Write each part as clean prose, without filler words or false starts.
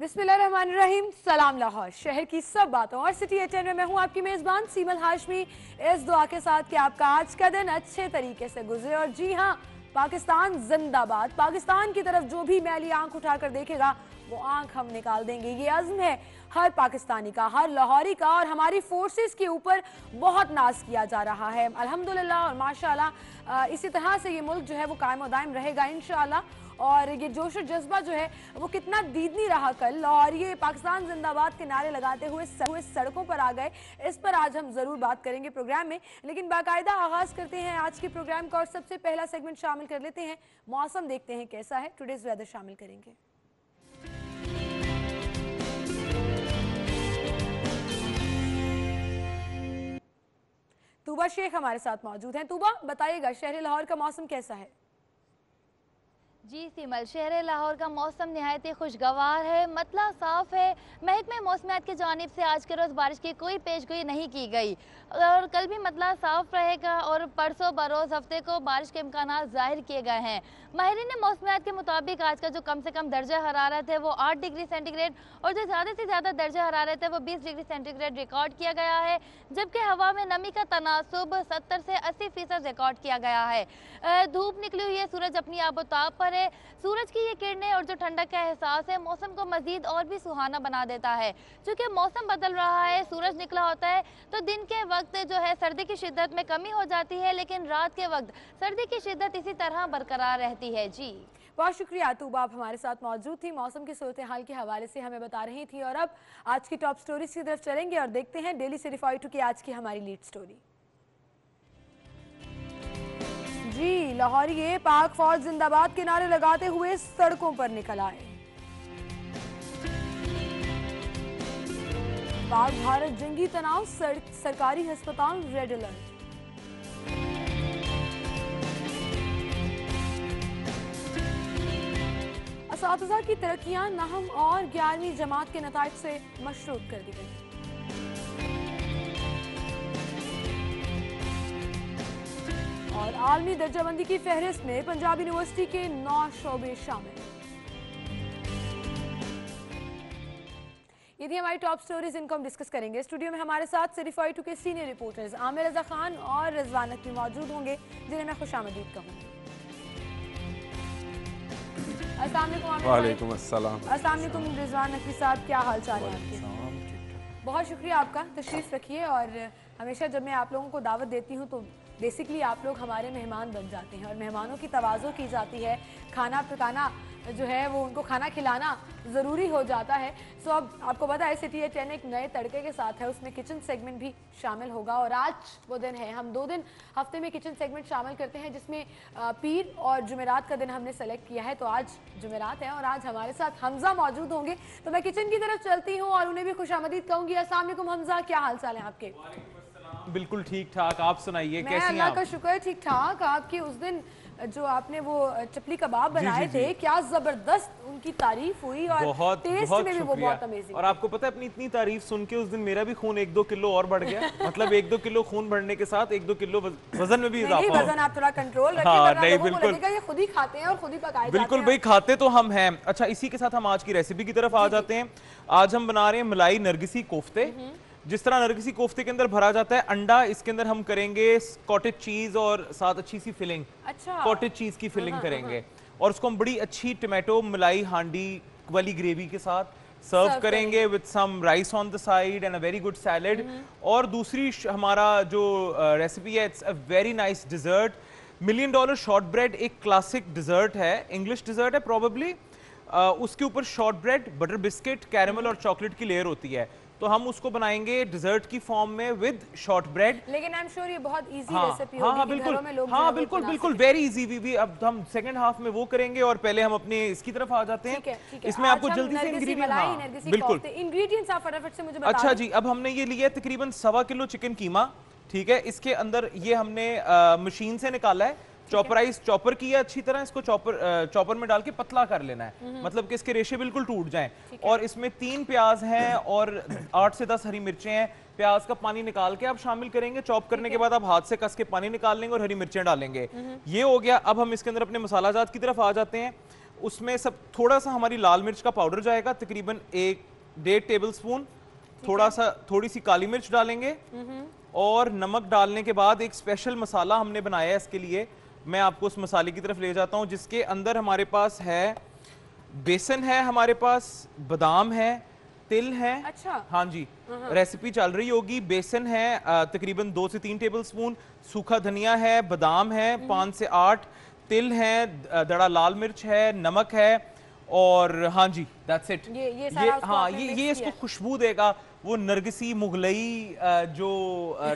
बिस्मिल्लाहिर्रहमानिर्रहीम। सलाम लाहौर, शहर की सब बातों और सिटी एटेन में मैं हूं आपकी मेजबान सीमल हाशमी, इस दुआ के साथ कि आपका आज का दिन अच्छे तरीके से गुजरे। और जी हां, पाकिस्तान जिंदाबाद। पाकिस्तान की तरफ जो भी मैली आंख उठाकर देखेगा वो आंख हम निकाल देंगे, ये अज़्म है हर पाकिस्तानी का, हर लाहौरी का। और हमारी फोर्सेस के ऊपर बहुत नाज किया जा रहा है अल्हम्दुलिल्लाह और माशाल्लाह। इसी तरह से ये मुल्क जो है वो कायम और दायम रहेगा इंशाअल्लाह। और ये जोश और जज्बा जो है वो कितना दीदनी रहा कल, और ये पाकिस्तान जिंदाबाद के नारे लगाते हुए सड़कों पर आ गए, इस पर आज हम जरूर बात करेंगे प्रोग्राम में। लेकिन बाकायदा आगाज करते हैं आज के प्रोग्राम का और सबसे पहला सेगमेंट शामिल कर लेते हैं। मौसम देखते हैं कैसा है, टुडेज वेदर शामिल करेंगे। तूबा शेख हमारे साथ मौजूद हैं। तूबा, बताइएगा शहर लाहौर का मौसम कैसा है? जी सीमल, शहर लाहौर का मौसम निहायत खुशगवार है, मतला साफ है। महकमे मौसमियात की जानिब से आज के रोज़ बारिश की कोई पेशगोई नहीं की गई और कल भी मतला साफ रहेगा और परसों बरोज़ हफ्ते को बारिश के इम्कानात जाहिर किए गए हैं। माहिरीन मौसमियात के मुताबिक आज का जो कम से कम दर्जा हरारत है वो 8 डिग्री सेंटीग्रेड और जो ज़्यादा से ज़्यादा दर्जा हरारत है वो 20 डिग्री सेंटीग्रेड रिकॉर्ड किया गया है, जबकि हवा में नमी का तनासुब 70 से 80% रिकॉर्ड किया गया है। धूप निकली हुई है, सूरज अपनी आबोताब पर है। सूरज की ये किरणें और जो ठंडक का एहसास है मौसम को मजीद और भी सुहाना बना देता है। चूँकि मौसम बदल रहा है, सूरज निकला होता है तो दिन के वक्त जो है सर्दी की शिद्दत में कमी हो जाती है, लेकिन रात के वक्त सर्दी की शिद्दत इसी तरह बरकरार रहती है। जी बहुत शुक्रिया तूबा, आप हमारे साथ मौजूद थी, मौसम की सूरत हाल के हवाले से हमें बता रही थी। और अब आज की टॉप स्टोरीज की तरफ चलेंगे और देखते हैं डेली सिटी 2 की आज की हमारी लीड स्टोरी। जी, लाहौरी पाक फौज जिंदाबाद के नारे लगाते हुए सड़कों पर निकल आए। पाक भारत जंगी तनाव, सरकारी अस्पताल रेड अलर्ट। असातिज़ा की तरक्कियां नहम और 11वीं जमात के नताइज से मशरूत कर दी गई। और आलमी दर्जाबंदी की फहरिस्त में पंजाब यूनिवर्सिटी के 9 शोबे शामिल। ये थी हमारी टॉप स्टोरीज, इनको हम डिस्कस करेंगे। स्टूडियो में हमारे साथ सिटी 2 के सीनियर रिपोर्टर्स आमिर रजा खान और रिजवान नकवी मौजूद होंगे, जिन्हें मैं खुशामदीद कहूंगी। अस्सलाम वालेकुम रिजवान नकवी साहब, क्या हाल चाल है आपके? बहुत शुक्रिया आपका, तशरीफ रखिए। और हमेशा जब मैं आप लोगों को दावत देती हूँ तो बेसिकली आप लोग हमारे मेहमान बन जाते हैं और मेहमानों की तवाज़ो की जाती है, खाना पकाना जो है वो उनको खाना खिलाना ज़रूरी हो जाता है। सो अब आपको पता है सिटी 10 एक नए तड़के के साथ है, उसमें किचन सेगमेंट भी शामिल होगा। और आज वो दिन है, हम 2 दिन हफ्ते में किचन सेगमेंट शामिल करते हैं, जिसमें पीर और जुमेरात का दिन हमने सेलेक्ट किया है। तो आज जुमेरात है और आज हमारे साथ हमजा मौजूद होंगे, तो मैं किचन की तरफ चलती हूँ और उन्हें भी खुशामदीद कहूँगी। अस्सलाम वालेकुम हमजा, क्या हाल चाल है आपके? बिल्कुल ठीक ठाक, आप सुनाइए कैसी हैं आप? अल्लाह का शुक्र है, ठीक ठाक। आपकी उस दिन जो आपने वो चपली कबाब बनाए थे, क्या जबरदस्त उनकी तारीफ हुई और बहुत टेस्ट बहुत में भी वो बहुत अमेजिंग। और आपको पता है अपनी इतनी तारीफ सुन के उस दिन मेरा भी खून 1-2 किलो और बढ़ गया। मतलब 1-2 किलो खून बढ़ने के साथ 1-2 किलो वजन में भी इजाफा हुआ। वजन आप थोड़ा कंट्रोल रखिए, हाँ, वरना नहीं, लोगों को बिल्कुल लगेगा ये खुद ही खाते हैं और खुद ही पकाए जाते हैं। बिल्कुल भाई, खाते तो हम हैं। अच्छा, इसी के साथ हम आज की रेसिपी की तरफ आ जाते हैं। आज हम बना रहे हैं मलाई नरगिसी कोफ्ते। जिस तरह नरगिसी कोफ्ते के अंदर भरा जाता है अंडा, इसके अंदर हम करेंगे कॉटेज चीज और साथ अच्छी सी फिलिंग, अच्छा कॉटेज चीज की फिलिंग करेंगे और उसको हम बड़ी अच्छी टमाटो मलाई हांडी वाली ग्रेवी के साथ सर्व करेंगे with some rice on the side and a very good salad. और दूसरी हमारा जो रेसिपी है, it's a very nice dessert, $1 million shortbread. एक क्लासिक डिजर्ट है, इंग्लिश डिजर्ट है प्रोबेबली। उसके ऊपर shortbread, butter biscuit, caramel और चॉकलेट की लेयर होती है। तो हम उसको बनाएंगे डिजर्ट की फॉर्म में विद शॉर्ट ब्रेड। लेकिन आई एम श्योर ये बहुत इजी हाँ, रेसिपी हाँ, होगी हाँ, कि बिल्कुल, घरों में लोग हाँ, बिल्कुल बिल्कुल वेरी इजी। भी अब हम सेकंड हाफ में वो करेंगे और पहले हम अपने इसकी तरफ आ जाते हैं। ठीक है। इसमें आपको जल्दी से इंग्रेडिएंट, बिल्कुल इंग्रेडिएंट्स आप फटाफट से मुझे बता अच्छा जी, अब हमने ये लिया तकरीबन 1.25 किलो चिकन कीमा। ठीक है, इसके अंदर ये हमने मशीन से निकाला है, चॉपराइज चॉपर किया अच्छी तरह, इसको चॉपर में डाल के पतला कर लेना है, मतलब कि इसके रेशे बिल्कुल टूट जाएं। और इसमें 3 प्याज हैं और 8 से 10 हरी मिर्चें हैं। प्याज का पानी निकाल के आप शामिल करेंगे, चॉप करने के बाद आप हाथ से कस के पानी निकाल लेंगे और हरी मिर्चें डालेंगे। ये हो गया। अब हम इसके अंदर अपने मसाला जात की तरफ आ जाते हैं। उसमें सब थोड़ा सा हमारी लाल मिर्च का पाउडर जाएगा, तकरीबन 1-1.5 टेबल स्पून। थोड़ी सी काली मिर्च डालेंगे और नमक डालने के बाद एक स्पेशल मसाला हमने बनाया है इसके लिए। मैं आपको उस मसाले की तरफ ले जाता हूं, जिसके अंदर हमारे पास है बेसन है, हमारे पास बादाम है, तिल है। अच्छा। हाँ जी, रेसिपी चल रही होगी। बेसन है तकरीबन 2 से 3 टेबल स्पून, सूखा धनिया है, बादाम है 5 से 8, तिल है, दड़ा लाल मिर्च है, नमक है और हाँ जी दैट्स इट। ये सारा उसको हाँ आपने ये mix ये इसको किया। खुशबू देगा, वो नरगिसी मुगलई जो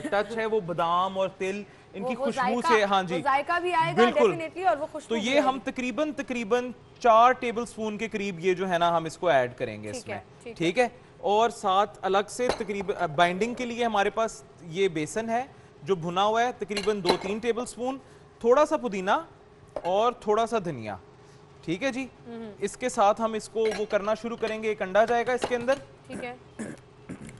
टच है वो बादाम और तिल इनकी वो खुशबू जायका- से। हाँ जी वो जायका भी आएगा बिल्कुल। डेफिनेटली और वो खुशबू तो भी ये हम आएगी। तकरीबन 4 टेबल स्पून के करीब ये जो है ना हम इसको ऐड करेंगे ठीक है, इसमें, ठीक ठीक है। और साथ अलग से तकरीबन बाइंडिंग के लिए हमारे पास ये बेसन है जो भुना हुआ है, तकरीबन 2-3 टेबल स्पून, थोड़ा सा पुदीना और थोड़ा सा धनिया, ठीक है जी। इसके साथ हम इसको वो करना शुरू करेंगे, एक अंडा जाएगा इसके अंदर, ठीक है।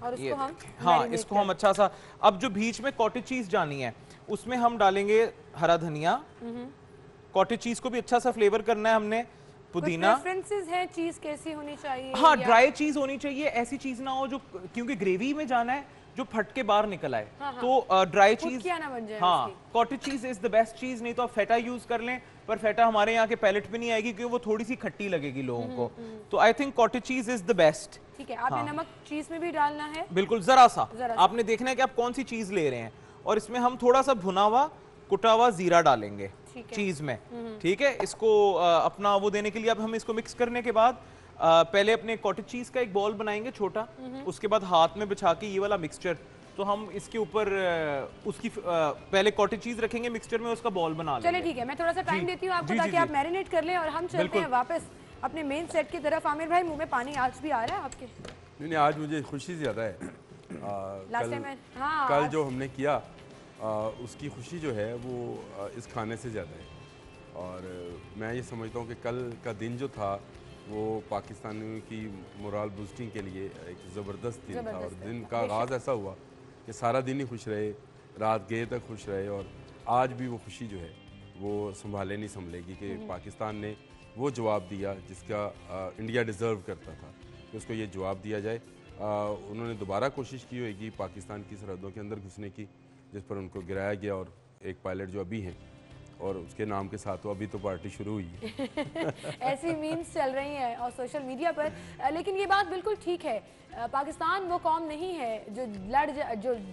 और ये उसको हम देखें। हाँ marinate इसको हम अच्छा सा, अब जो बीच में कॉटेज चीज जानी है उसमें हम डालेंगे हरा धनिया, कॉटेज चीज को भी अच्छा सा फ्लेवर करना है हमने, पुदीना। प्रेफरेंसेस हैं चीज कैसी होनी चाहिए? हाँ या- ड्राई चीज होनी चाहिए, ऐसी चीज ना हो जो, क्योंकि ग्रेवी में जाना है जो फट के बाहर निकल आए। तो ड्राई चीज, फुटकियां ना बन जाए हाँ उसकी। Cottage cheese is the best चीज। नहीं तो आप फेटा यूज कर लें, पर फेटा हमारे यहाँ के पैलेट पे नहीं आएगी क्योंकि वो थोड़ी सी खट्टी लगेगी लोगों को। तो I think cottage cheese is the best. ठीक है। आपने नमक चीज में भी डालना है? बिल्कुल, जरा सा जरा सा। आपने देखना है कि आप कौन सी चीज ले रहे हैं, और इसमें हम थोड़ा सा भुना हुआ कुटा हुआ जीरा डालेंगे ठीक है। चीज में, ठीक है। इसको अपना वो देने के लिए अब हम इसको मिक्स करने के बाद पहले अपने कॉटेज चीज का एक बॉल बनाएंगे छोटा, उसके बाद हाथ में बिछा के ये वाला मिक्सचर, तो हम इसके ऊपर उसकी पहले कॉटेज चीज रखेंगे मिक्सचर में, उसका बॉल बना चलिए लेंगे। ठीक है, मैं थोड़ा सा टाइम देती हूँ आपको जी, ताकि जी, आप जी। मैरिनेट कर लें और हम चलते बिल्कुल। हैं वापस अपने मेन सेट की तरफ। आमिर भाई मुंह में पानी आज भी आ रहा है आपके? नहीं आज मुझे खुशी ज़्यादा है। लास्ट टाइम हाँ कल जो हमने किया उसकी खुशी जो है वो इस खाने से ज़्यादा है। और मैं ये समझता हूँ कि कल का दिन जो था वो पाकिस्तानियों की मोरल बूस्टिंग के लिए एक ज़बरदस्त दिन था। और दिन का आगाज़ ऐसा हुआ कि सारा दिन ही खुश रहे, रात गए तक खुश रहे, और आज भी वो खुशी जो है वो संभाले नहीं संभलेगी कि पाकिस्तान ने वो जवाब दिया जिसका इंडिया डिज़र्व करता था कि उसको ये जवाब दिया जाए। उन्होंने दोबारा कोशिश की होगी पाकिस्तान की सरहदों के अंदर घुसने की, जिस पर उनको गिराया गया, और एक पायलट जो अभी हैं और उसके नाम के साथ वो अभी तो पार्टी शुरू हुई है। ऐसी मीम्स चल रही हैं और सोशल मीडिया पर, लेकिन ये बात बिल्कुल ठीक है। पाकिस्तान वो कौम नहीं है जो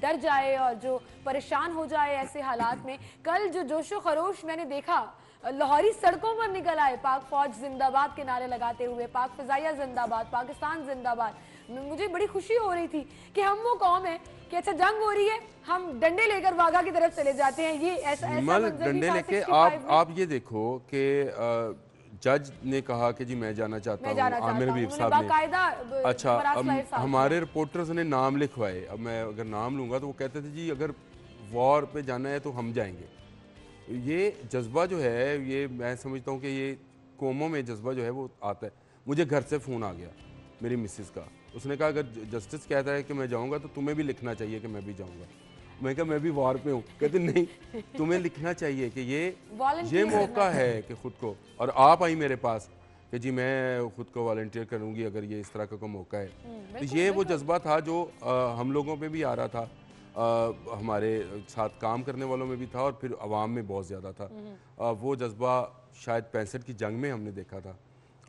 डर जाए और जो परेशान हो जाए ऐसे हालात में। कल जो जोशो खरोश मैंने देखा, लाहौरी सड़कों पर निकल आए पाक फौज जिंदाबाद के नारे लगाते हुए, पाक फिजाइया जिंदाबाद, पाकिस्तान जिंदाबाद। मुझे बड़ी खुशी हो रही थी कि हम वो कौम है कि अच्छा जंग हो रही है, हम डंडे लेकर वाघा की तरफ चले जाते हैं। ये ऐसा मल मंजर भी डंडे था लेके 65 में। आप ये देखो कि जज ने कहा कि जी मैं जाना चाहता हूँ, आमिर हबीब साहब ने। अच्छा हमारे रिपोर्टर्स ने नाम लिखवाए। अब मैं अगर नाम लूँगा तो वो कहते थे जी अगर वॉर पे जाना है तो हम जाएंगे। ये जज्बा जो है, ये मैं समझता हूँ कि ये कौमों में जज्बा जो है वो आता है। मुझे घर से फ़ोन आ गया मेरी मिसेस का, उसने कहा अगर जस्टिस कहता है कि मैं जाऊँगा तो तुम्हें भी लिखना चाहिए कि मैं भी जाऊँगा। मैं कहा मैं भी वॉर पे हूँ। कहते नहीं, तुम्हें लिखना चाहिए कि ये मौका है कि ख़ुद को, और आप आई मेरे पास कि जी मैं ख़ुद को वॉलंटियर करूँगी अगर ये इस तरह का कोई मौका है। तो ये वो जज्बा था जो हम लोगों पे भी आ रहा था, हमारे साथ काम करने वालों में भी था और फिर अवाम में बहुत ज़्यादा था। वो जज्बा शायद 65 की जंग में हमने देखा था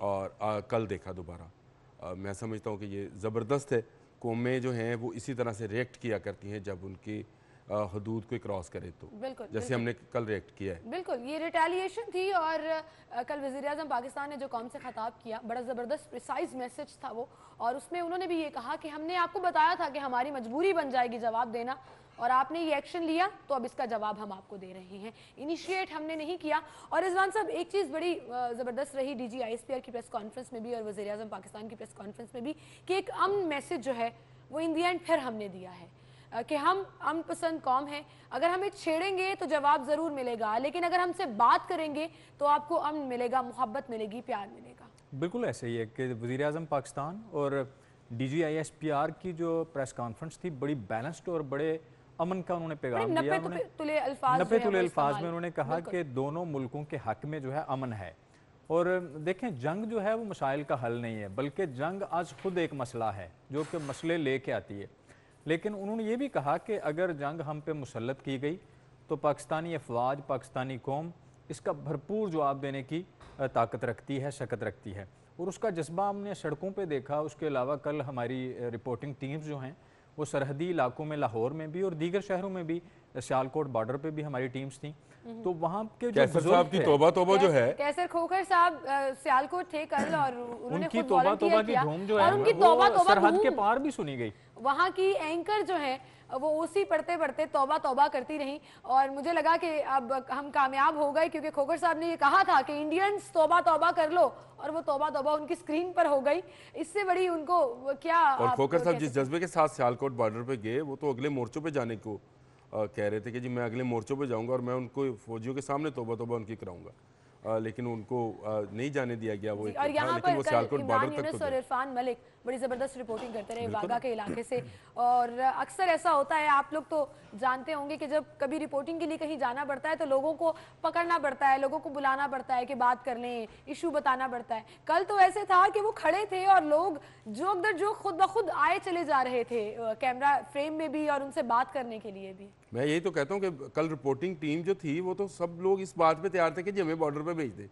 और कल देखा दोबारा। मैं समझता हूँ कि ये ज़बरदस्त है। कौमें जो हैं वो इसी तरह से रिएक्ट किया करती हैं जब उनकी हदूद को क्रॉस करे, तो जैसे हमने कल रिएक्ट किया है। बिल्कुल ये रिटेलिएशन थी। और कल वज़ीर-ए-आज़म पाकिस्तान ने जो कौम से खिताब किया, बड़ा ज़बरदस्त प्रिसाइज मैसेज था वो, और उसमें उन्होंने भी ये कहा कि हमने आपको बताया था कि हमारी मजबूरी बन जाएगी जवाब देना, और आपने ये एक्शन लिया तो अब इसका जवाब हम आपको दे रहे हैं। इनिशिएट हमने नहीं किया। और रिजवान साहब एक चीज़ बड़ी ज़बरदस्त रही DG ISPR की प्रेस कॉन्फ्रेंस में भी और वज़ीर-ए-आज़म पाकिस्तान की प्रेस कॉन्फ्रेंस में भी कि एक अमन मैसेज जो है वो इन दी एंड फिर हमने दिया है कि हम अमन पसंद कौम है। अगर हमें छेड़ेंगे तो जवाब ज़रूर मिलेगा, लेकिन अगर हमसे बात करेंगे तो आपको अमन मिलेगा, मोहब्बत मिलेगी, प्यार मिलेगा। बिल्कुल ऐसे ही है कि वज़ीर-ए-आज़म पाकिस्तान और DG ISPR की जो प्रेस कॉन्फ्रेंस थी बड़ी बैलेंस्ड और बड़े अमन का उन्होंने पैगाम दिया। नब्बे तुले अल्फाज में उन्होंने कहा कि दोनों मुल्कों के हक में जो है अमन है, और देखें, जंग जो है वो मसाइल का हल नहीं है, बल्कि जंग आज खुद एक मसला है जो कि मसले लेके आती है। लेकिन उन्होंने ये भी कहा कि अगर जंग हम पे मुसल्लत की गई तो पाकिस्तानी अफवाज, पाकिस्तानी कौम इसका भरपूर जवाब देने की ताकत रखती है, शकत रखती है, और उसका जज्बा हमने सड़कों पे देखा। उसके अलावा कल हमारी रिपोर्टिंग टीम्स जो हैं वो सरहदी इलाकों में, लाहौर में भी और दीगर शहरों में भी, सियालकोट बॉर्डर पे भी हमारी टीम्स थी। तो वहाँ के जो साहब की तौबा तौबा जो है, कैसर खोखर साहब सियालकोट थे कल और उनकी तौबा तौबा की धूम जो है वो सरहद के पार भी सुनी गई। वहाँ की एंकर जो है वो उसी पढ़ते पढ़ते तौबा तौबा करती रही और मुझे लगा कि अब हम कामयाब हो गए, क्योंकि खोखर साहब ने ये कहा था कि इंडियंस तौबा तौबा कर लो, और वो तौबा तौबा उनकी स्क्रीन पर हो गई। इससे बड़ी उनको क्या। और खोखर साहब जिस जज्बे के साथ सियालकोट बॉर्डर पे गए, वो तो अगले मोर्चों पे जाने को कह रहे थे कि जी मैं अगले मोर्चों पे जाऊंगा और मैं उनको फौजियों के सामने तौबा तौबा उनकी कराऊंगा, लेकिन उनको नहीं जाने दिया गया। वो और यहाँ पर इमरान यूनुस और इरफान मलिक बड़ी ज़बरदस्त रिपोर्टिंग करते रहे वागा के इलाके से। और अक्सर ऐसा होता है, आप लोग तो जानते होंगे कि जब कभी रिपोर्टिंग के लिए कहीं जाना पड़ता है तो लोगों को पकड़ना पड़ता है, लोगों को बुलाना पड़ता है कि बात कर लें, इशू बताना पड़ता है। कल तो ऐसे था कि वो खड़े थे और लोग जोक दर जोक खुद ब खुद आए चले जा रहे थे कैमरा फ्रेम में भी और उनसे बात करने के लिए भी। मैं यही तो कहता हूँ कि कल रिपोर्टिंग टीम जो थी वो तो सब लोग इस बात पे तैयार थे कि जी हमें बॉर्डर पे भेज दें,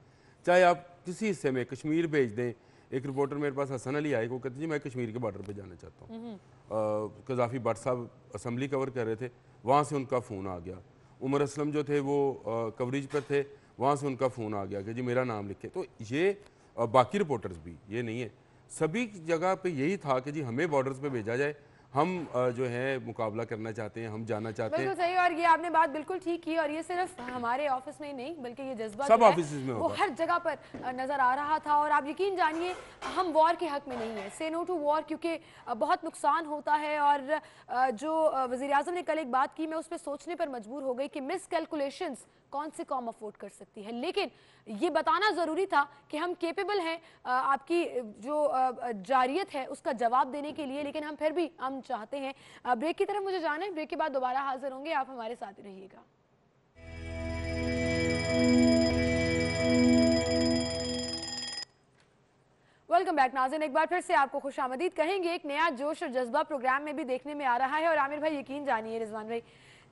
चाहे आप किसी हिस्से में कश्मीर भेज दें। एक रिपोर्टर मेरे पास हसन अली आए, वो कहते जी मैं कश्मीर के बॉर्डर पे जाना चाहता हूँ। कज़ाफ़ी भट्ट साहब असम्बली कवर कर रहे थे, वहाँ से उनका फ़ोन आ गया। उमर असलम जो थे वो कवरेज पर थे, वहाँ से उनका फ़ोन आ गया कि जी मेरा नाम लिखे। तो ये बाकी रिपोर्टर्स भी, ये नहीं है, सभी जगह पे यही था कि जी हमें बॉर्डर्स पे भेजा जाए, हम जो है मुकाबला करना चाहते हैं, हम जाना चाहते हैं। बिल्कुल सही, और ये आपने बात बिल्कुल ठीक की, और ये सिर्फ हमारे ऑफिस में ही नहीं बल्कि ये जज्बा सब ऑफिस में वो हर जगह पर नजर आ रहा था। और आप यकीन जानिए हम वॉर के हक में नहीं है, से नो टू वॉर, क्योंकि बहुत नुकसान होता है। और जो वज़ीर आज़म ने कल एक बात की, मैं उस पर सोचने पर मजबूर हो गई कि मिस कैलकुलेशंस कौन से कौम अफोर्ड कर सकती है, लेकिन ये बताना ज़रूरी था कि हम केपेबल हैं आपकी जो जारियत है उसका जवाब देने के लिए। लेकिन हम फिर भी हम चाहते हैं ब्रेक की तरफ मुझे जाना है, ब्रेक के बाद दोबारा हाजिर होंगे, आप हमारे साथ ही रहिएगा। वेलकम बैक नाज़रीन, एक बार फिर से आपको खुशामदीद कहेंगे। एक नया जोश और जज्बा प्रोग्राम में भी देखने में आ रहा है। और आमिर भाई यकीन जानिए, रिजवान भाई,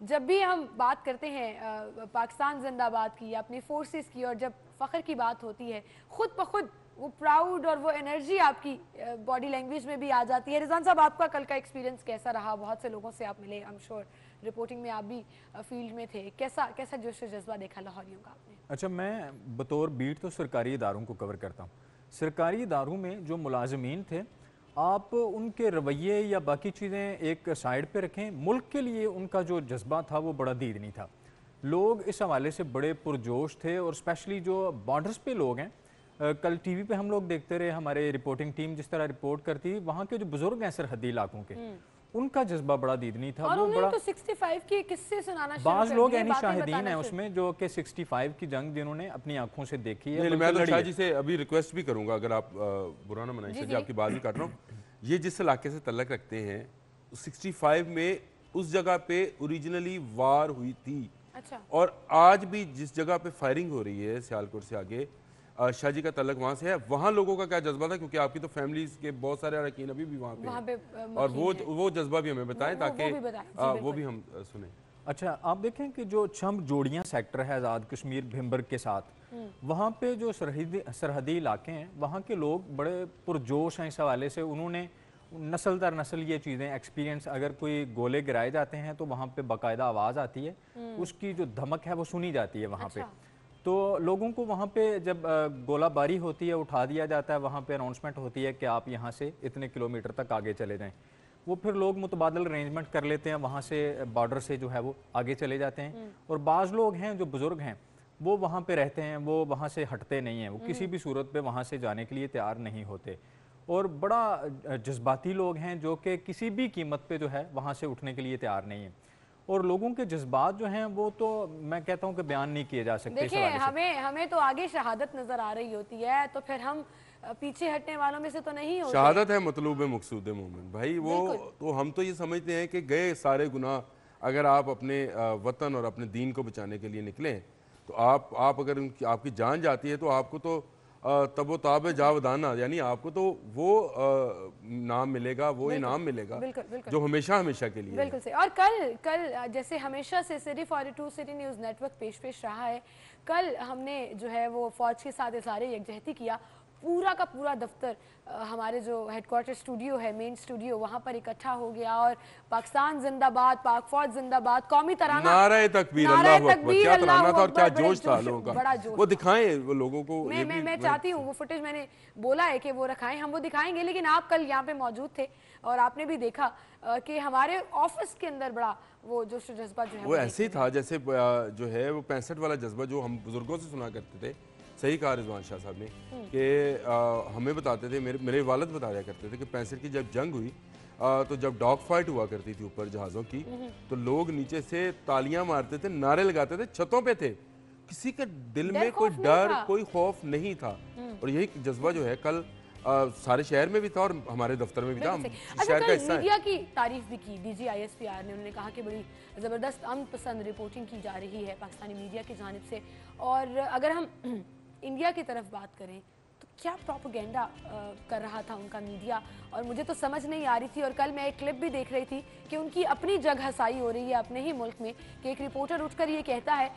जब भी हम बात करते हैं पाकिस्तान जिंदाबाद की, अपनी फोर्सेस की, और जब फ़ख्र की बात होती है, खुद ब खुद वो प्राउड और वो एनर्जी आपकी बॉडी लैंग्वेज में भी आ जाती है। रिजवान साहब, आपका कल का एक्सपीरियंस कैसा रहा? बहुत से लोगों से आप मिले, आई एम श्योर रिपोर्टिंग में आप भी फील्ड में थे, कैसा जोश और जज्बा देखा लाहौरियों का आपने? अच्छा, मैं बतौर बीट तो सरकारी इदारों को कवर करता हूँ। सरकारी इदारों में जो मुलाजमीन थे, आप उनके रवैये या बाकी चीज़ें एक साइड पे रखें, मुल्क के लिए उनका जो जज्बा था वो बड़ा दीदनी था। लोग इस हवाले से बड़े पुरजोश थे, और स्पेशली जो बॉर्डर्स पे लोग हैं, कल टीवी पे हम लोग देखते रहे, हमारे रिपोर्टिंग टीम जिस तरह रिपोर्ट करती, वहाँ के जो बुजुर्ग हैं सरहदी इलाकों के, उनका जज्बा बड़ा दीदनी था। और वो बड़ा तो 65 के किस्से सुनाना शुरू बाज लोग यानी शाहिदीन हैं उसमें जो कि 65 की जंग जिन्होंने अपनी आंखों से देखी है। मैं तो शाह जी से अभी रिक्वेस्ट भी करूंगा, अगर आप बुरा ना मनाएं, शाह जी आपकी बात भी काट रहा हूँ, ये जिस इलाके से तल्लक रखते हैं 65 में उस जगह पे ओरिजिनली वार हुई थी। अच्छा। और आज भी जिस जगह पे फायरिंग हो रही है सियालकोट से आगे, शाह जी का तल्लक वहाँ से है, वहाँ लोगों का क्या जज्बा था, क्योंकि आपकी तो फैमिलीज के बहुत सारे अरकान अभी भी वहाँ पे और वो जज्बा भी हमें बताएं ताकि वो भी हम सुने। अच्छा, आप देखें कि जो छम जोड़ियाँ सेक्टर है आज़ाद कश्मीर भिम्बर के साथ, वहाँ पे जो सरहदी इलाके हैं, वहाँ के लोग बड़े पुरजोश हैं इस हवाले से। उन्होंने नस्ल दर नस्ल ये चीज़ें एक्सपीरियंस, अगर कोई गोले गिराए जाते हैं तो वहाँ पे बाकायदा आवाज़ आती है, उसकी जो धमक है वो सुनी जाती है वहाँ पे। तो लोगों को वहाँ पे जब गोलाबारी होती है उठा दिया जाता है, वहाँ पे अनाउंसमेंट होती है कि आप यहाँ से इतने किलोमीटर तक आगे चले जाएं। वो फिर लोग मुतबादल अरेंजमेंट कर लेते हैं, वहाँ से बॉर्डर से जो है वो आगे चले जाते हैं। और बाज़ लोग हैं जो बुज़ुर्ग हैं, वो वहाँ पे रहते हैं, वो वहाँ से हटते नहीं हैं, वो किसी भी सूरत पे वहाँ से जाने के लिए तैयार नहीं होते। और बड़ा जज्बाती लोग हैं जो कि किसी भी कीमत पे जो है वहाँ से उठने के लिए तैयार नहीं है। और लोगों के जज्बात जो हैं वो तो मैं कहता हूँ कि बयान नहीं किए जा सकते। देखिए, हमें तो आगे शहादत नजर आ रही होती है, तो फिर हम पीछे हटने वालों में से तो नहीं होते। शहादत है मतलूब मकसूद मोमिन भाई, वो तो हम तो ये समझते हैं कि गए सारे गुनाह, अगर आप अपने वतन और अपने दीन को बचाने के लिए निकले तो आप अगर आपकी जान जाती है तो आपको तो तब ताब जावदाना, यानी आपको तो वो नाम मिलेगा, वो इनाम मिलेगा जो हमेशा हमेशा के लिए। बिल्कुल सही। और कल जैसे हमेशा से सिटी 42 सिटी न्यूज़ नेटवर्क पेश रहा है, कल हमने जो है वो फौज के साथ इज़हार यकजहती किया। पूरा का पूरा दफ्तर हमारे जो हेडक्वार्टर स्टूडियो है, मेन स्टूडियो, वहाँ पर इकट्ठा हो गया और पाकिस्तान जिंदाबाद, पाक फौज जिंदाबाद, कौमी तराना, नारे तकबीर, अल्लाह हू अकबर, क्या तराना था और क्या जोश था लोगों का, वो दिखाएं वो लोगों को। मैं चाहती हूँ वो फुटेज, मैंने बोला है कि वो रखाएं, हम वो दिखाएंगे। लेकिन आप कल यहाँ पे मौजूद थे और आपने भी देखा कि हमारे ऑफिस के अंदर बड़ा वो जोश जज्बा जो है वो ऐसे ही था जैसे जो है वो 65 वाला जज्बा जो हम बुजुर्गों से सुना करते थे। सही कहा रिजवान शाह साहब ने कि हमें बताते थे, मेरे वालिद बताया करते थे कि 65 की जब जंग हुई तो जब डॉग फाइट हुआ करती थी ऊपर जहाज़ों की, तो लोग नीचे से तालियां मारते थे, नारे लगाते थे, छतों पे थे, किसी के दिल में कोई डर, कोई खौफ नहीं था। और यही जज्बा जो है कल सारे शहर में भी था और हमारे दफ्तर में भी था। शहर का हिस्सा मीडिया की तारीफ भी की डीजी ISPR ने, उन्होंने कहा कि बड़ी ज़बरदस्त अमन पसंद रिपोर्टिंग की जा रही है पाकिस्तानी मीडिया की जानिब से। और अगर हम इंडिया की तरफ बात करें तो क्या प्रोपेगेंडा कर रहा था उनका मीडिया, और मुझे तो समझ नहीं आ रही थी। और कल मैं एक क्लिप भी देख रही थी कि उनकी अपनी जग हसाई हो रही है अपने ही मुल्क में, कि एक रिपोर्टर उठकर ये कहता है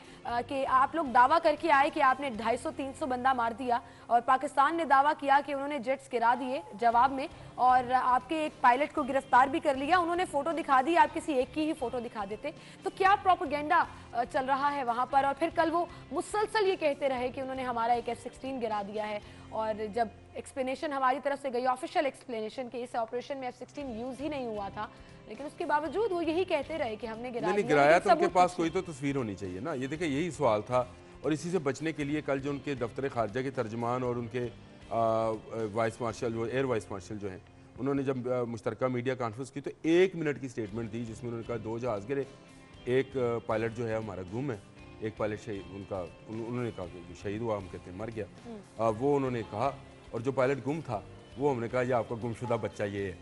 कि आप लोग दावा करके आए कि आपने 250-300 बंदा मार दिया, और पाकिस्तान ने दावा किया कि उन्होंने जेट्स गिरा दिए जवाब में, और आपके एक पायलट को गिरफ्तार भी कर लिया। उन्होंने फोटो दिखा दी, आप किसी एक की ही फोटो दिखा देते। तो क्या प्रोपेगेंडा चल रहा है वहाँ पर? और फिर कल वो मुसलसल ये कहते रहे कि उन्होंने हमारा एक F-16 गिरा दिया है, और जब एक्सप्लेनेशन हमारी तरफ से गई, ऑफिशियल एक्सप्लेनेशन, कि इस ऑपरेशन में F-16 यूज ही नहीं हुआ था, लेकिन उसके बावजूद वो यही कहते रहे कि हमने गिराया। तो उनके पास कोई तो तस्वीर होनी चाहिए ना। ये देखिए यही सवाल था, और इसी से बचने के लिए कल जो उनके दफ्तर खारजा के तर्जमान और उनके वाइस मार्शल जो एयर वाइस मार्शल जो हैं, उन्होंने जब मुश्तरका मीडिया कॉन्फ्रेंस की तो 1 मिनट की स्टेटमेंट दी जिसमें उन्होंने कहा 2 जहाज़ गिरे, एक पायलट जो है हमारा गुम है, एक पायलट शहीद उनका, उन्होंने कहा कि जो शहीद हुआ हम कहते हैं मर गया, वो उन्होंने कहा, और जो पायलट गुम था वो हमने कहा ये आपका गुमशुदा बच्चा ये है,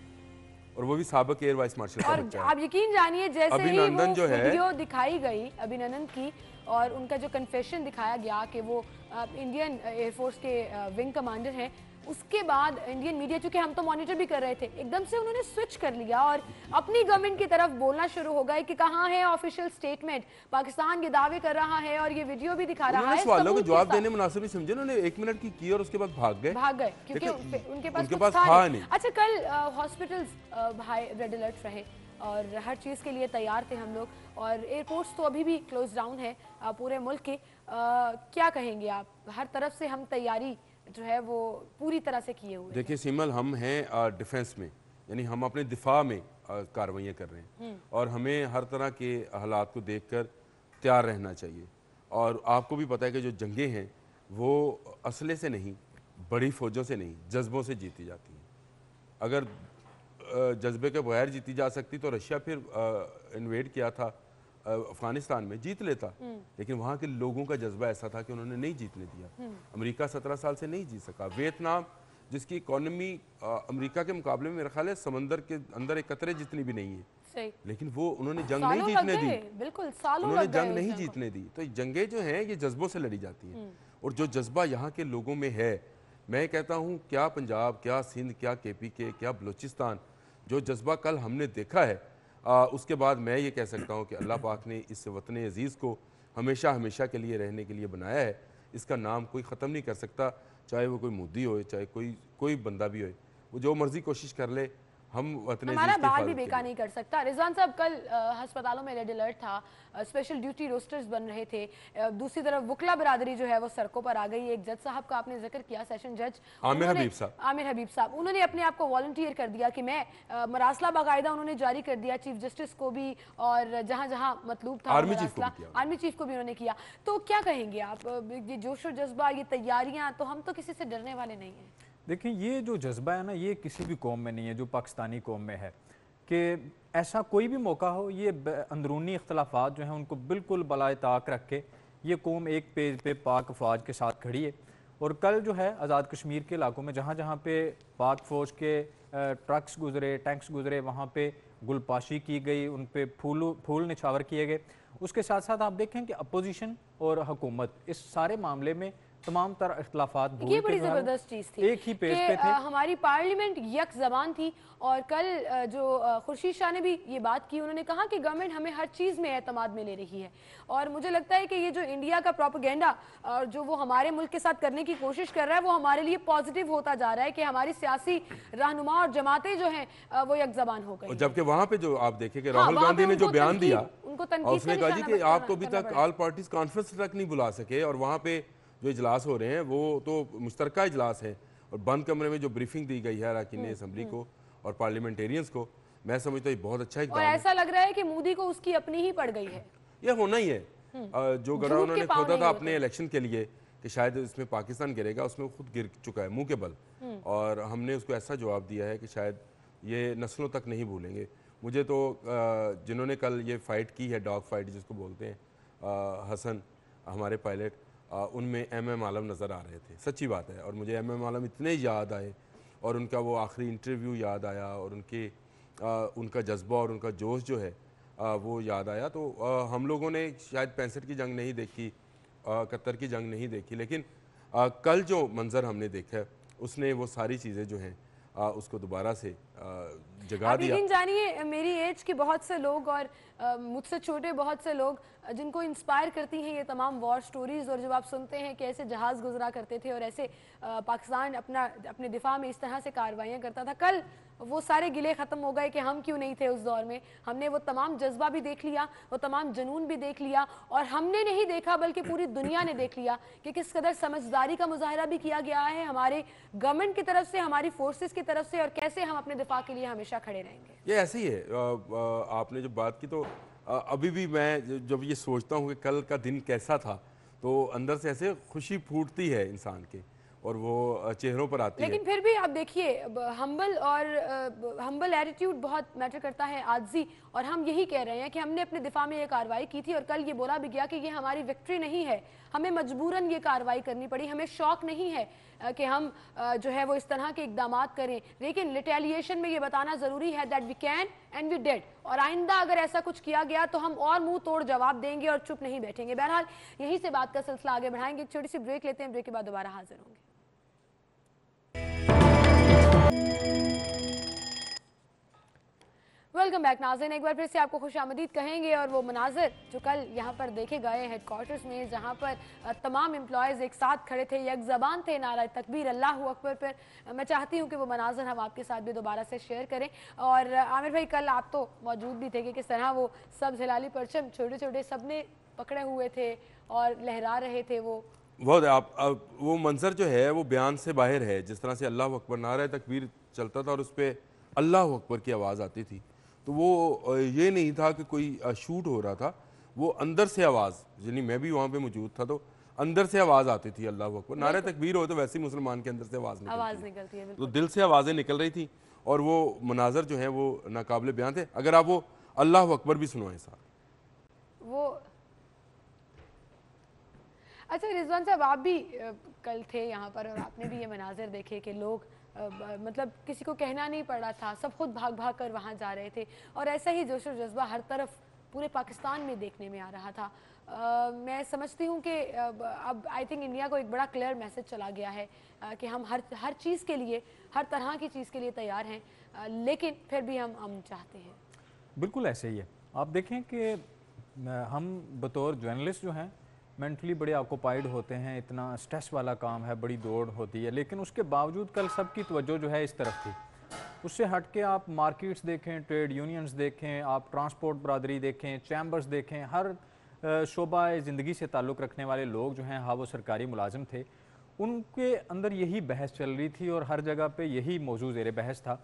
और वो भी साबिक एयर वाइस मार्शल का बच्चा है। आप यकीन जानिए जैसे ही वो वीडियो दिखाई गई अभिनंदन की और उनका जो कन्फेशन दिखाया गया कि वो इंडियन एयरफोर्स के विंग कमांडर हैं, उसके बाद इंडियन मीडिया, चूंकि हम तो मॉनिटर भी कर रहे थे, एकदम से उन्होंने स्विच कर लिया और अपनी गवर्नमेंट की तरफ बोलना शुरू हो गए कि कहाँ है ऑफिशियल स्टेटमेंट, पाकिस्तान ये दावे कर रहा है और ये वीडियो भी दिखा रहा है। सवालों का जवाब देने मुनासिब नहीं समझे, उन्होंने 1 मिनट की और उसके बाद भाग गए क्योंकि उनके पास था नहीं। अच्छा, कल हॉस्पिटल्स हाई रेड अलर्ट रहे और हर चीज़ के लिए तैयार थे हम लोग, और एयरपोर्ट्स तो अभी भी क्लोज डाउन है पूरे मुल्क के। क्या कहेंगे आप? हर तरफ से हम तैयारी जो है वो पूरी तरह से किए हुए। देखिए सिमल, हम हैं डिफेंस में, यानी हम अपने दिफा में कार्रवाइयाँ कर रहे हैं, और हमें हर तरह के हालात को देखकर तैयार रहना चाहिए। और आपको भी पता है कि जो जंगें हैं वो असले से नहीं, बड़ी फौजों से नहीं, जज्बों से जीती जाती हैं। अगर जज्बे के बगैर जीती जा सकती तो रशिया फिर इन्वेड किया था अफगानिस्तान में, जीत लेता, लेकिन वहाँ के लोगों का जज्बा ऐसा था कि उन्होंने नहीं जीतने दिया। अमेरिका 17 साल से नहीं जीत सका। वियतनाम जिसकी इकोनॉमी अमेरिका के मुकाबले में मेरा ख्याल है समंदर के अंदर एक कतरे जितनी भी नहीं है, लेकिन वो उन्होंने जंग नहीं जीतने दी, बिल्कुल उन्होंने जंग नहीं जीतने दी। तो जंगें जो हैं ये जज्बों से लड़ी जाती हैं, और जो जज्बा यहाँ के लोगों में है, मैं कहता हूँ क्या पंजाब, क्या सिंध, क्या KPK, क्या बलूचिस्तान, जो जज्बा कल हमने देखा है, उसके बाद मैं ये कह सकता हूँ कि अल्लाह पाक ने इस वतन अजीज़ को हमेशा हमेशा के लिए रहने के लिए बनाया है। इसका नाम कोई ख़त्म नहीं कर सकता, चाहे वो कोई मोदी हो, चाहे कोई बंदा भी हो, वो जो मर्जी कोशिश कर ले, हम हमारा बाल भी बेकार नहीं कर सकता। रिजवान साहब, कल अस्पतालों में रेड अलर्ट था, स्पेशल ड्यूटी रोस्टर्स बन रहे थे, दूसरी तरफ वकला बरादरी जो है वो सड़कों पर आ गई। एक जज साहब का आपने जिक्र किया, सेशन जज आमिर हबीब साहब, उन्होंने अपने आप को वॉलंटियर कर दिया कि मैं मरासला बाकायदा उन्होंने जारी कर दिया चीफ जस्टिस को भी, और जहाँ जहाँ मतलूब था आर्मी चीफ को भी उन्होंने किया। तो क्या कहेंगे आप, ये जोश और जज्बा, ये तैयारियाँ, तो हम तो किसी से डरने वाले नहीं हैं। देखिए ये जो जज्बा है ना, ये किसी भी कौम में नहीं है जो पाकिस्तानी कौम में है, कि ऐसा कोई भी मौका हो, ये अंदरूनी इख्तलाफात जो हैं उनको बिल्कुल बलाए ताक रख के ये कौम एक पेज पे पाक फ़ौज के साथ खड़ी है। और कल जो है आज़ाद कश्मीर के इलाकों में जहाँ जहाँ पे पाक फ़ौज के ट्रक्स गुजरे, टैंक्स गुजरे, वहाँ पे गुलपाशी की गई, उन पे फूल निछावर किए गए। उसके साथ साथ आप देखें कि अपोजिशन और हुकूमत इस सारे मामले में तमाम तरह इख्तलाफात भूल ये के बड़ी जो है वो जबरदस्त चीज थी एक ही पेज पे थे। हमारी पार्लियामेंट यक जबान थी और कल जो खुर्शीद शाह ने भी ये बात की, उन्होंने कहा कि गवर्नमेंट हमें हर चीज में एतमाद में ले रही है। और मुझे लगता है कि ये जो इंडिया का प्रोपेगेंडा और जो वो हमारे मुल्क के साथ करने की कोशिश कर रहा है वो हमारे लिए पॉजिटिव होता जा रहा है कि हमारी सियासी रहनुमा और जमातें जो हैं वो यक जबान हो गई। जबकि वहाँ पे जो आप देखें कि राहुल गांधी ने जो बयान दिया, उसने कहा जी कि आप तो अभी तक ऑल पार्टीज कॉन्फ्रेंस तक नहीं बुला सके और वहाँ पे जो इजलास हो रहे हैं वो तो मुश्तरका इजलास है और बंद कमरे में जो ब्रीफिंग दी गई है अरकान असम्बली को और पार्लियामेंटेरियंस को, मैं समझता हूँ बहुत अच्छा इक़दाम है। ऐसा लग रहा है कि मोदी को उसकी अपनी ही पड़ गई है। ये होना ही है। जो गड़ा उन्होंने खोदा था अपने इलेक्शन के लिए कि शायद इसमें पाकिस्तान गिरेगा, उसमें खुद गिर चुका है मुंह के बल, और हमने उसको ऐसा जवाब दिया है कि शायद ये नस्लों तक नहीं भूलेंगे। मुझे तो जिन्होंने कल ये फाइट की है, डॉग फाइट जिसको बोलते हैं, हसन हमारे पायलट, उनमें MM आलम नज़र आ रहे थे, सच्ची बात है। और मुझे MM आलम इतने याद आए और उनका वो आखिरी इंटरव्यू याद आया और उनका जज्बा और उनका जोश जो है वो याद आया। तो हम लोगों ने शायद 65 की जंग नहीं देखी, 71 की जंग नहीं देखी, लेकिन कल जो मंज़र हमने देखा है उसने वो सारी चीज़ें जो हैं उसको दोबारा से जगा दिया। लेकिन जानिए, मेरी एज के बहुत से लोग और मुझसे छोटे बहुत से लोग जिनको इंस्पायर करती हैं ये तमाम वॉर स्टोरीज, और जब आप सुनते हैं कि ऐसे जहाज़ गुजरा करते थे और ऐसे पाकिस्तान अपने दिफा में इस तरह से कार्रवाइयाँ करता था, कल वो सारे गिले ख़त्म हो गए कि हम क्यों नहीं थे उस दौर में। हमने वो तमाम जज्बा भी देख लिया, वो तमाम जुनून भी देख लिया, और हमने नहीं देखा बल्कि पूरी दुनिया ने देख लिया कि किस कदर समझदारी का मुजाहरा भी किया गया है हमारे गवर्नमेंट की तरफ से, हमारी फोर्सेस की तरफ से, और कैसे हम अपने दिफा के लिए हमेशा खड़े रहेंगे। ये ऐसे ही है। आपने जब बात की तो अभी भी मैं जब ये सोचता हूँ कि कल का दिन कैसा था तो अंदर से ऐसे खुशी फूटती है इंसान के और वो चेहरों पर आती है। लेकिन फिर भी आप देखिए, हम्बल एटीट्यूड बहुत मैटर करता है, आजी, और हम यही कह रहे हैं कि हमने अपने दिफा में ये कार्रवाई की थी और कल ये बोला भी गया कि ये हमारी विक्ट्री नहीं है, हमें मजबूरन ये कार्रवाई करनी पड़ी, हमें शौक नहीं है कि हम जो है वो इस तरह के इकदाम करें, लेकिन रिटेलिएशन में ये बताना ज़रूरी है that we can and we did, और आइंदा अगर ऐसा कुछ किया गया तो हम और मुंह तोड़ जवाब देंगे और चुप नहीं बैठेंगे। बहरहाल यहीं से बात का सिलसिला आगे बढ़ाएंगे, एक छोटी सी ब्रेक लेते हैं, ब्रेक के बाद दोबारा हाजिर होंगे। वेलकम बैक नाज़रीन, एक बार फिर से आपको खुशामदीद कहेंगे। और वो मनाजिर जो कल यहाँ पर देखे गए हेडक्वार्टर्स में, जहाँ पर तमाम एम्प्लॉयज़ एक साथ खड़े थे, एक ज़बान थे, नारा तकबीर अल्लाहु अकबर पर, मैं चाहती हूँ कि वो मनाजिर हम आपके साथ भी दोबारा से शेयर करें। और आमिर भाई, कल आप तो मौजूद भी थे कि किस तरह वो सब हिलाली परचम छोटे छोटे सब ने पकड़े हुए थे और लहरा रहे थे। वो वो मंजर जो है वो बयान से बाहर है। जिस तरह से अल्लाह अकबर नारा तकबीर चलता था और उस पर अल्लाह अकबर की आवाज़ आती थी, तो वो ये नहीं था कि कोई शूट हो रहा था, वो अंदर से आवाज़, यानी मैं भी वहाँ पे मौजूद था, तो अंदर से आवाज़ आती थी अल्लाह अकबर। नारा तकबीर हो तो वैसे ही मुसलमान के अंदर से आवाज़ निकलती है, तो दिल से आवाज़ें निकल रही थी और वो मनाजर जो है वो नाकाबिले बयान थे। अगर आप वो अल्लाह अकबर भी सुनवाएं साथ वो। अच्छा रिजवान साहब, आप भी कल थे यहाँ पर और आपने भी ये मनाजिर देखे कि लोग मतलब किसी को कहना नहीं पड़ रहा था, सब खुद भाग भाग कर वहाँ जा रहे थे, और ऐसा ही जोश और जज्बा हर तरफ पूरे पाकिस्तान में देखने में आ रहा था। मैं समझती हूँ कि अब आई थिंक इंडिया को एक बड़ा क्लियर मैसेज चला गया है कि हम हर चीज़ के लिए, हर तरह की चीज़ के लिए तैयार हैं, लेकिन फिर भी हम चाहते हैं। बिल्कुल ऐसे ही है। आप देखें कि हम बतौर जर्नलिस्ट जो हैं मेंटली बड़े ऑक्यूपाइड होते हैं, इतना स्ट्रेस वाला काम है, बड़ी दौड़ होती है, लेकिन उसके बावजूद कल सबकी तवज्जो जो है इस तरफ थी। उससे हट के आप मार्केट्स देखें, ट्रेड यूनियंस देखें, आप ट्रांसपोर्ट बरादरी देखें, चैम्बर्स देखें, हर शोबा ज़िंदगी से ताल्लुक़ रखने वाले लोग जो हैं, हाँ वो सरकारी मुलाजिम थे, उनके अंदर यही बहस चल रही थी और हर जगह पे यही मौजू ज़ेर बहस था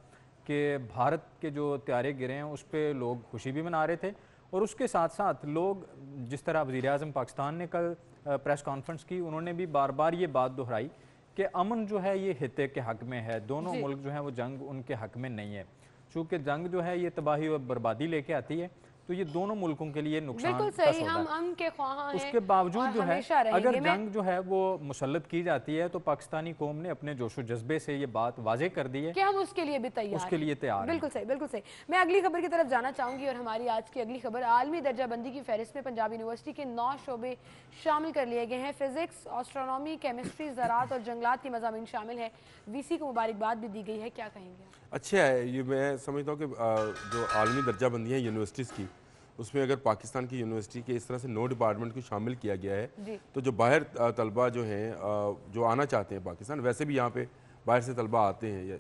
कि भारत के जो त्यारे गिरे हैं उस पर लोग खुशी भी मना रहे थे, और उसके साथ साथ लोग, जिस तरह वज़ीर-ए-आज़म पाकिस्तान ने कल प्रेस कॉन्फ्रेंस की, उन्होंने भी बार बार ये बात दोहराई कि अमन जो है ये हिते के हक़ में है, दोनों मुल्क जो हैं वो जंग उनके हक़ में नहीं है, चूँकि जंग जो है ये तबाही और बर्बादी लेके आती है, तो तो ये दोनों मुल्कों के लिए नुकसान बिल्कुल सही, हम के ख्वाह हैं। उसके बावजूद जो है अगर जंग जो है वो मुसल्लत की जाती है तो पाकिस्तानी कौम ने अपने जोशो जज्बे से ये बात वाजे कर दी है कि हम उसके लिए भी तैयार, उसके लिए तैयार। बिल्कुल सही, बिल्कुल सही। मैं अगली खबर की तरफ जाना चाहूंगी और हमारी आज की अगली खबर, आलमी दर्जाबंदी की फहरिस्त में पंजाब यूनिवर्सिटी के 9 शोबे शामिल कर लिए गए हैं। फिजिक्स, एस्ट्रोनॉमी, केमिस्ट्री, ज़राअत और जंगलात की मज़ामीन शामिल है। वीसी को मुबारकबाद भी दी गई है, क्या कहेंगे? अच्छा है, ये मैं समझता हूँ कि जो आलमी दर्जाबंदी है यूनिवर्सिटीज़ की, उसमें अगर पाकिस्तान की यूनिवर्सिटी के इस तरह से 9 डिपार्टमेंट को शामिल किया गया है तो जो बाहर तलबा जो हैं जो आना चाहते हैं पाकिस्तान, वैसे भी यहाँ पे बाहर से तलबा आते हैं,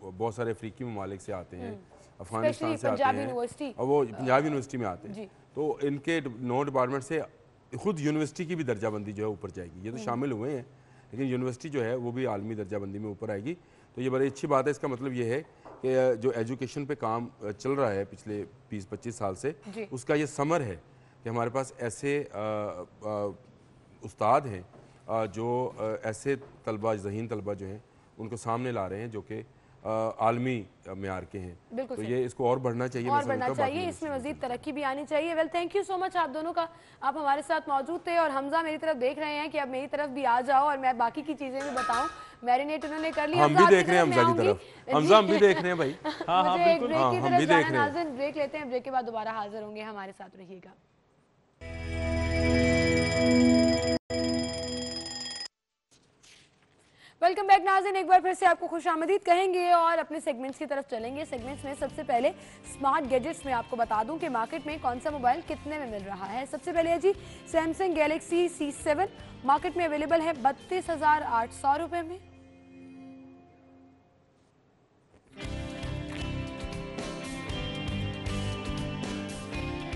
बहुत सारे अफ्रीकी ममालिक से आते हैं, अफगानिस्तान से आते हैं और वो पंजाब यूनिवर्सिटी में आते हैं। तो इनके 9 डिपार्टमेंट से खुद यूनिवर्सिटी की भी दर्जाबंदी जो है ऊपर जाएगी। ये तो शामिल हुए हैं लेकिन यूनिवर्सिटी जो है वो भी आलमी दर्जाबंदी में ऊपर आएगी। तो ये बड़ी अच्छी बात है। इसका मतलब ये है कि जो एजुकेशन पे काम चल रहा है पिछले 20-25 साल से, उसका ये समर है कि हमारे पास ऐसे उस्ताद हैं जो ऐसे तलबा, ज़हीन तलबा जो हैं उनको सामने ला रहे हैं जो कि आलमी म्यार के हैं। तो ये इसको और बढ़ना चाहिए, और बढ़ना चाहिए, इसमें मजीद तरक्की भी आनी चाहिए। Well, thank you so much आप दोनों का, आप हमारे साथ मौजूद थे और हमजा मेरी तरफ देख रहे हैं कि अब मेरी तरफ भी आ जाओ और मैं बाकी की चीजें भी बताऊं। मैरिनेट उन्होंने कर लिया, हम भी देख रहे हैं हमजा की तरफ, हमजा हम भी देख रहे हैं भाई। हाँ हाँ बिल्कुल, हम भी देख रहे हैं। ब्रेक लेते हैं, ब्रेक के बाद दोबारा हाजिर होंगे, हमारे साथ रहिएगा। वेलकम बैक नाज़रीन, एक बार फिर से आपको खुशामदीद कहेंगे और अपने सेगमेंट्स की तरफ चलेंगे। सेगमेंट्स में सबसे पहले स्मार्ट गैजेट्स में आपको बता दूं कि मार्केट में कौन सा मोबाइल कितने में मिल रहा है। सबसे पहले है जी सैमसंग गैलेक्सी C7, मार्केट में अवेलेबल है 32,800 रुपए में।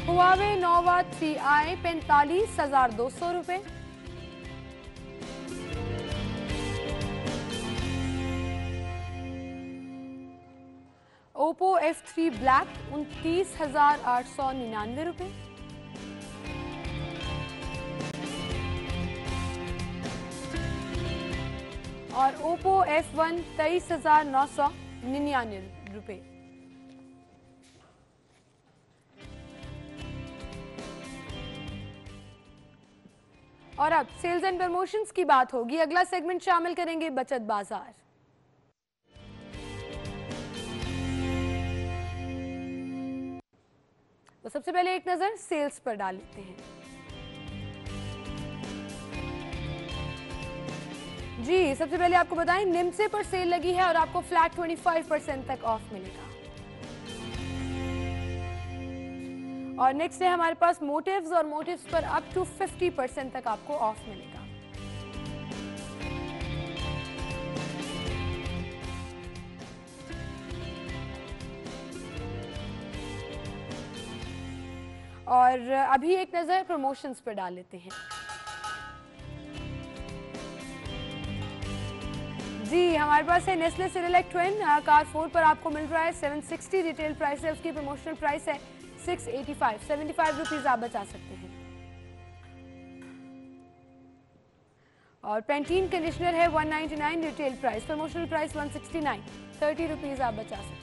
हुआवे नोवा 3i 45,200 रुपए। ओप्पो F3 ब्लैक 29,899 रुपए। और ओप्पो F1 23,999 रुपए। और अब सेल्स एंड प्रमोशंस की बात होगी। अगला सेगमेंट शामिल करेंगे बचत बाजार। तो सबसे पहले एक नजर सेल्स पर डाल लेते हैं। जी, सबसे पहले आपको बताएं निम्से पर सेल लगी है और आपको फ्लैट 25% तक ऑफ मिलेगा। और नेक्स्ट है हमारे पास मोटिव्स, और मोटिव्स पर अप टू 50% तक आपको ऑफ मिलेगा। और अभी एक नजर प्रमोशंस पर डाल लेते हैं। जी, हमारे पास है नेस्ले सिरेलैक ट्विन कार 4 पर आपको मिल रहा है 760 रिटेल प्राइस है, उसकी प्रमोशनल प्राइस है 685, 75 रुपीज आप बचा सकते हैं। और पेंटीन कंडीशनर है 199 retail price, promotional price 169, 30 rupees आप बचा सकते हैं।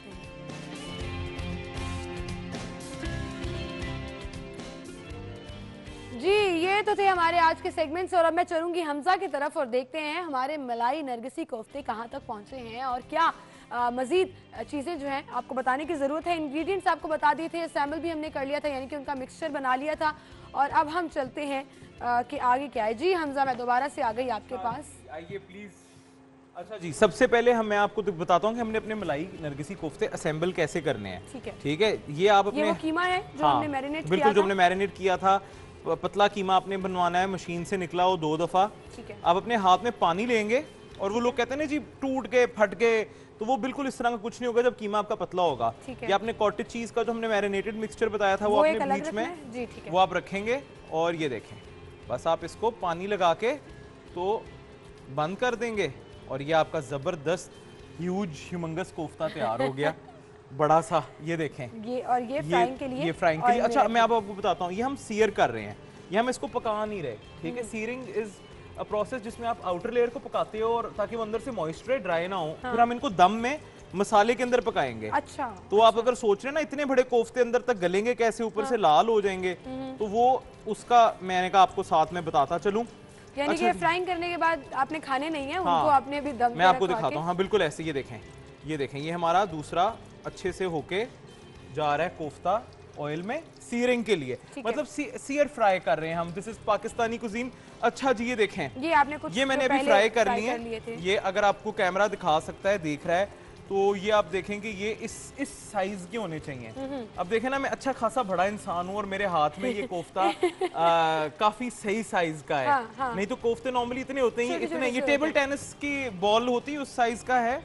जी, ये तो थे हमारे आज के सेगमेंट्स और अब मैं चलूंगी हमजा की तरफ और देखते हैं हमारे मलाई नरगिसी कोफ्ते कहाँ तक पहुँचे हैं और क्या मज़ीद चीज़ें जो हैं आपको बताने की ज़रूरत है। इंग्रेडिएंट्स आपको बता दिए थे, असेंबल भी हमने कर लिया था, यानी कि उनका मिक्सचर बना लिया था। और अब हम चलते हैं कि आगे क्या है। जी हमजा, मैं दोबारा से आ गई आपके पास, आइए प्लीज़। अच्छा जी, सबसे पहले मैं आपको तो बताता हूँ कि हमने अपने मलाई नरगिसी कोफ्ते असेंबल कैसे करने हैं। ठीक है, ये आप अपने, ये वो कीमा है जो हमने मैरिनेट किया था। बिल्कुल, जो हमने मैरिनेट किया था। पतला कीमा आपने बनवाना है, मशीन से निकला वो 2 दफ़ा। आप अपने हाथ में पानी लेंगे और वो लोग कहते हैं ना जी टूट के फट के, तो वो बिल्कुल इस तरह का कुछ नहीं होगा जब कीमा आपका पतला होगा। ये आपने कॉटेज चीज का जो हमने मैरिनेटेड मिक्सचर बताया था वो अपने बीच में वो आप रखेंगे और ये देखें, बस आप इसको पानी लगा के तो बंद कर देंगे और ये आपका जबरदस्त ह्यूमंगस कोफ्ता तैयार हो गया। बड़ा सा, ये देखें, ये फ्राइंग के लिए, ये फ्राइंग के लिए। अच्छा, मैं आपको बताता हूँ, ये हम सीयर कर रहे हैं, ये हम इसको पका नहीं रहे। ठीक है, सीयरिंग इज अ प्रोसेस जिसमें आप आउटर लेयर को पकाते हो और ताकि वो अंदर से मॉइस्चर ड्राई ना हो, फिर हम इनको दम में मसाले के अंदर पकाएंगे। अच्छा। तो आप अगर सोच रहे हैं ना इतने बड़े कोफ्ते अंदर तक गलेंगे कैसे, ऊपर से लाल हो जाएंगे, तो वो उसका मैंने कहा आपको साथ में बताता चलूं। यानी कि फ्राइंग करने के बाद आपने खाने नहीं है, उनको आपने भी दम पे मैं आपको दिखाता हूँ। हाँ बिल्कुल ऐसे, ये देखें, ये देखें, ये हमारा दूसरा अच्छे से होके जा रहा है कोफ्ता ऑयल में सीयरिंग के लिए, मतलब सीयर फ्राई कर रहे हैं हम। This is Pakistani cuisine. अच्छा जी, ये देखें, ये आपने कुछ ये मैंने अभी फ्राई कर लिए हैं। ये अगर आपको कैमरा दिखा सकता है, देख रहा है, तो ये आप देखेंगे ये इस साइज के होने चाहिए। अब देखें ना, मैं अच्छा खासा बड़ा इंसान हूँ और मेरे हाथ में ये कोफ्ता काफी सही साइज का है। हाँ। नहीं तो कोफ्ते नॉर्मली इतने होते हैं, इतने, ये टेबल टेनिस की बॉल होती है उस साइज का है।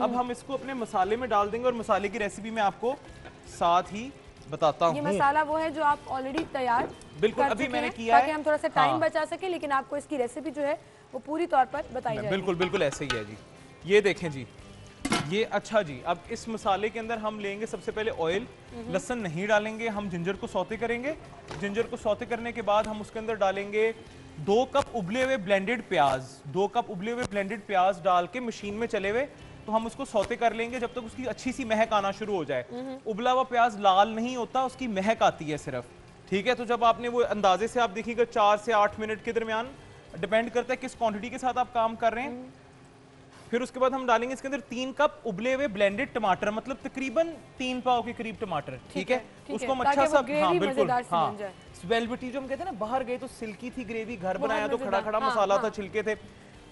अब हम इसको अपने मसाले में डाल देंगे और मसाले की रेसिपी मैं आपको साथ ही बताता हूँ। ये मसाला वो है जो आप ऑलरेडी तैयार बिल्कुल अभी मैंने किया है, ताकि हम थोड़ा सा टाइम बचा सके, लेकिन आपको इसकी रेसिपी जो है वो पूरी तौर पर बताई जाएगी। बिल्कुल बिल्कुल ऐसे ही है जी। ये देखें जी, ये अच्छा जी। अब इस मसाले के अंदर हम लेंगे सबसे पहले ऑयल, लहसुन नहीं डालेंगे, हम जिंजर को सौते करेंगे। जिंजर को सौते करने के बाद हम उसके अंदर डालेंगे 2 कप उबले हुए ब्लेंडेड प्याज। 2 कप उबले हुए ब्लेंडेड प्याज डाल के मशीन में चले हुए तो हम उसको सौते कर लेंगे जब तक उसकी अच्छी सी महक आना शुरू हो जाए। उबला हुआ प्याज लाल नहीं होता, उसकी महक आती है सिर्फ, ठीक है। तो जब आपने वो अंदाजे से आप देखिएगा 4 से 8 मिनट के दरमियान, डिपेंड करता है किस क्वांटिटी के साथ आप काम कर रहे हैं। फिर उसके बाद हम डालेंगे इसके अंदर 3 कप उबले हुए ब्लेंडेड टमाटर, मतलब तकरीबन 3 पाव के करीब टमाटर, ठीक है। उसको हम अच्छा सा, हाँ बिल्कुल, हाँ वेलवेटी जो हम कहते हैं ना, बाहर गए तो सिल्की थी ग्रेवी, घर बनाया तो खड़ा खड़ा मसाला था, छिलके थे,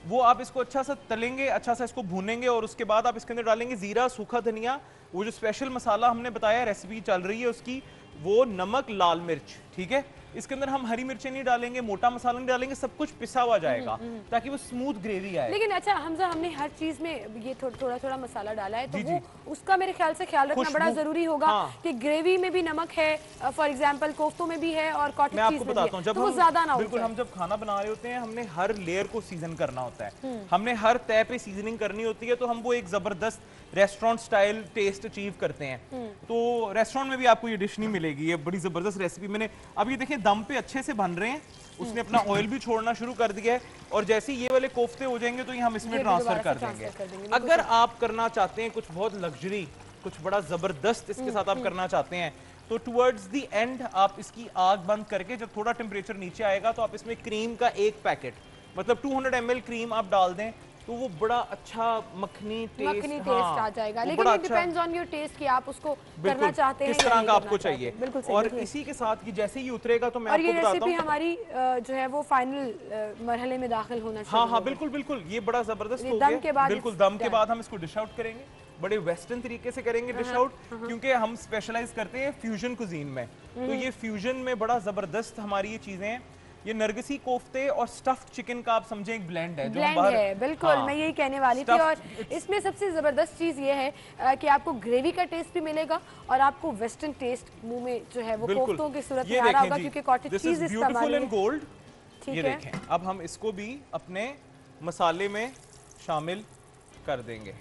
वो आप इसको अच्छा सा तलेंगे, अच्छा सा इसको भूनेंगे और उसके बाद आप इसके अंदर डालेंगे जीरा, सूखा धनिया, वो जो स्पेशल मसाला हमने बताया, रेसिपी चल रही है उसकी, वो नमक, लाल मिर्च, ठीक है। इसके अंदर हम हरी मिर्चें नहीं डालेंगे, मोटा मसाला नहीं डालेंगे, सब कुछ पिसा हुआ जाएगा ताकि वो स्मूथ ग्रेवी आए। लेकिन अच्छा हमजा, हमने हर चीज में ये थोड़ा थोड़ा मसाला डाला है, तो वो उसका मेरे ख्याल से ख्याल रखना बड़ा जरूरी होगा कि ग्रेवी में भी नमक है, फॉर एग्जांपल कोफ्तों में भी है और कॉटेज चीज में भी है। मैं आपको बताता हूं, जब हम ज्यादा ना, बिल्कुल हम जब खाना बना रहे होते हैं, हमने हर लेयर को सीजन करना होता है, हमने हर तय पे सीजनिंग करनी होती है, तो हम वो एक जबरदस्त रेस्टोरेंट स्टाइल टेस्ट अचीव करते हैं। तो रेस्टोरेंट में भी आपको ये डिश नहीं मिलेगी, ये बड़ी जबरदस्त रेसिपी। मैंने अब ये देखिए दम पे अच्छे से बन रहे हैं, उसने अपना ऑयल भी छोड़ना शुरू कर दिया है, और जैसे ये वाले कोफ्ते हो जाएंगे तो ये हम इसमें ट्रांसफर कर देंगे। अगर आप करना चाहते हैं कुछ बहुत लग्जरी, कुछ बड़ा जबरदस्त इसके साथ आप करना चाहते हैं, तो टुवर्ड्स द एंड आप इसकी आग बंद करके जब थोड़ा टेम्परेचर नीचे आएगा तो आप इसमें क्रीम का 1 पैकेट, मतलब 200 ml क्रीम आप डाल दें, तो वो बड़ा अच्छा मक्खनी टेस्ट आ जाएगा। लेकिन it depends on your taste कि आप उसको करना चाहते हैं किस तरह का आपको चाहिए। और इसी के साथ कि जैसे ही उतरेगा तो मैं आपको बताता हूं, रेसिपी हमारी जो है वो फाइनल मरहले में दाखिल होना चाहिए। हाँ बिल्कुल बिल्कुल, ये बड़ा जबरदस्त हो गया। बिल्कुल दम के बाद हम इसको डिश आउट करेंगे, बड़े वेस्टर्न तरीके से करेंगे डिश आउट, क्योंकि हम स्पेशलाइज करते हैं फ्यूजन कुजीन में। तो ये फ्यूजन में बड़ा जबरदस्त हमारी ये चीजें हैं। ये नरगिसी कोफ्ते और स्टफ्ड चिकन का आप समझें एक ब्लेंड है, ब्लेंड है, बिल्कुल। मैं यही कहने वाली थी। और इसमें सबसे जबरदस्त चीज ये है कि आपको ग्रेवी का टेस्ट भी मिलेगा और आपको वेस्टर्न टेस्ट मुंह में जो है वो कोफ्तों की सूरत में आ रहा होगा, क्योंकि कॉटेज चीज इस्तेमाल है। गोल्ड, ये देखें। अब हम इसको भी अपने मसाले में शामिल कर देंगे,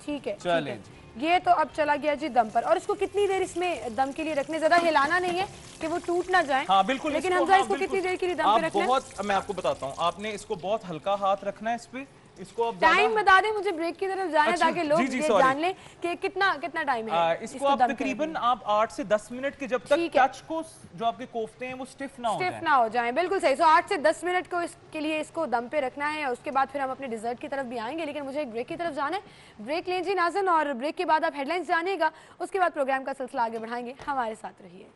ठीक है। चलें जी, ये तो अब चला गया जी दम पर। और इसको कितनी देर इसमें दम के लिए रखने, ज्यादा हिलाना नहीं है कि वो टूट ना जाए। हाँ बिल्कुल। लेकिन हमजा इसको कितनी देर के लिए दम पे रखना है? बहुत, मैं आपको बताता हूँ, आपने इसको बहुत हल्का हाथ रखना है इस पे। इसको अब टाइम बता दें मुझे, ब्रेक की तरफ जाना है ताकि लोग ये जान लें कि कितना टाइम है। इसको आप तकरीबन आप 8 से 10 मिनट के, जब तक टच को जो आपके कोफ्ते हैं वो स्टिफ ना हो जाए। बिल्कुल सही। सो 8 से 10 मिनट को इसके लिए इसको दम पे रखना है। उसके बाद फिर हम अपने डिजर्ट की तरफ भी आएंगे, लेकिन मुझे एक ब्रेक की तरफ जाना है। ब्रेक लें जी नाज़रीन, और ब्रेक के बाद आप हेडलाइंस जानिएगा, उसके बाद प्रोग्राम का सिलसिला आगे बढ़ाएंगे। हमारे साथ रहिए।